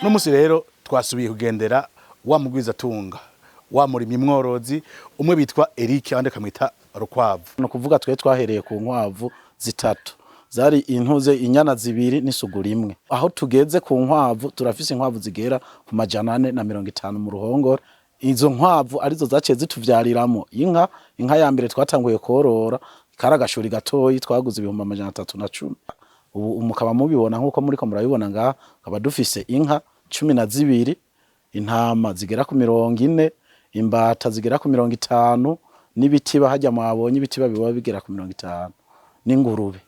No musi rero twasubiye kugendera wa mugwiza tunga wa murimyi mworozi umwe bitwa Eric abandi kamwita Rukwavu. No kuvuga twe twahereye ku nkwavu zitatu zari intuze inyana zibiri n'isugura imwe. Aho tugeze ku nkwavu turafise inkwavu zigera ku 450 mu ruhongore. Izo nkwavu arizo zaciye zituvyariramo inka ya mbere twatanguye korora karagashuri gatoyi twaguze 310. Ubu mukaba mubibona nkuko muriko murabibona ngaha kaba dufise inka 12, intama zigera ku 40, imbata zigera ku 50, n'ibitiba hajya mwabonye ibitiba biba bigera ku 50, n'ingurube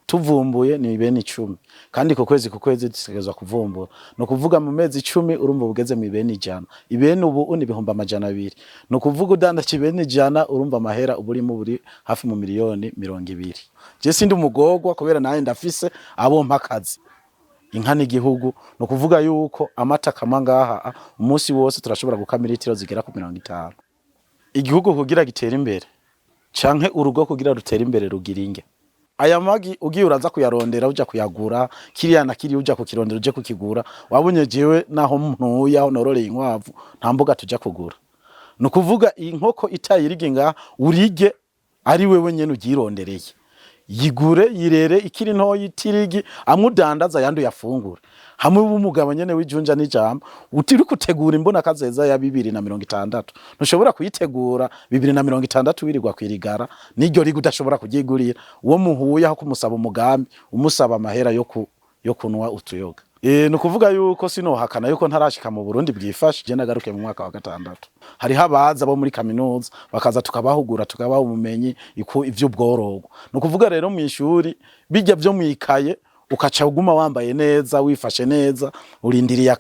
tuvumbuye ni bene 10 kandi ku kwezi dutegerezwa kuvumbura. No kuvuga mu mezi 10 urumva bugeze mu bene 100, ibene ubu ni 200. No kuvuga udandaje ibene 100 urumva amahera uburi mu buri hafi mu miliyoni 200. Je sindi umugogwa kubera naye ndafise abo mpakazi inka n'igihugu. No kuvuga yuko amata kama ngaha umunsi wose turashobora gukamira litiro zigera ku 50. Igihugu kugira gitera imbere canke urugo kugira rutera imbere rugiringe. Aya magi ugiye uraza kuyarondera uja kuyagura kiriya na kiri uja kukirondera uje kukigura wabonye jewe naho ntuya aho nororeye inkwavu nta mboga tuja kugura. No kuvuga inkoko itayirige nga urige ari wewe nyene ugirondereye yigure yirere ikiri ntoyi itirigi amudandaza yandu yafungura hamwe b'umugabo nyene wijunja n'ijambo utiri kutegura imbona kazeza ya 2060 ntushobora kuyitegura 2060 wirirwa kwirigara n'iryo rigu udashobora kugigurira uwo muhuye aho kumusaba umugambi umusaba amahera yo kunwa utuyoga. No kuvuga yuko sinohakana yuko ntarashika mu Burundi bwifashe je nagaruke mu mwaka wa 6. Hari habaza bo muri kaminuza bakaza tukabahugura tukabaha ubumenyi ivy'ubworogo. No kuvuga rero mu ishuri bijya byo mwikaye ukaca uguma wambaye neza wifashe neza urindiriye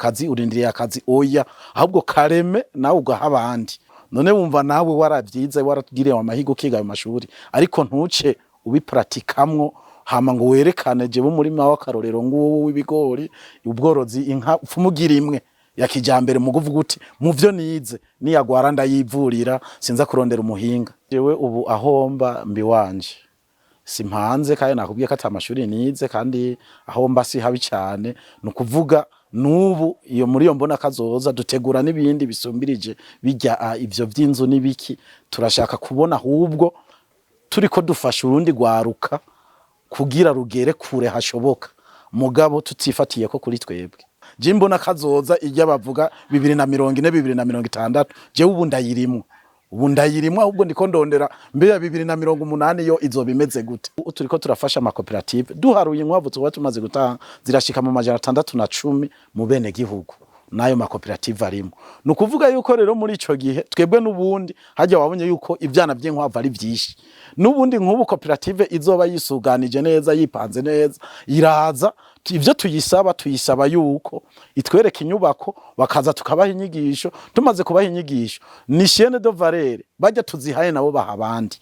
akazi oya ahubwo kareme nawe ugaha abandi. None wumva nawe waravyize waratugiriye amahigo kiga mu mashuri ariko ntuce ubipratikamwo hama ngo werekane je bo muri mawa karorero nguwo w'ibigori ubworozi inka upfumugira imwe ya kijambere mu kuvuga uti mu vyo nize niyagwara ndayivurira sinza kurondera umuhinga. Jewe ubu ahomba mbi wanje simpanze kandi nakubwiye ko atamashuri nize kandi ahomba si habi cyane. No kuvuga nubu iyo muri yo mbona kazoza dutegura n'ibindi bisumbirije bijya ivyo vy'inzu nibiki turashaka kubona ahubwo turiko dufasha urundi gwaruka kugira rugere kure hashoboka mugabo tutifatiye ko kuri twebwe. Je mbona kazoza ijya bavuga 2040 2060 je ubu ndayirimwe ahubwo ndiko ndondera mbe ya 2080 yo izo bimeze gute. Turiko turafasha ama cooperative duharuye inkwavu tuba tumaze gutanga zirashika mu 610 mu bene gihugu nayo ma cooperative arimo. No kuvuga yuko rero muri ico gihe twebwe n'ubundi hajya wabonye yuko ivyana by'inkwavu ari vyishi n'ubundi nk'ubu cooperative izoba yisuganije neza yipanze neza iraza ivyo tuyisaba yuko itwereka inyubako bakaza tukabaha inyigisho tumaze kubaha inyigisho ni chaîne de valeur bajya tuzihaye nabo baha abandi.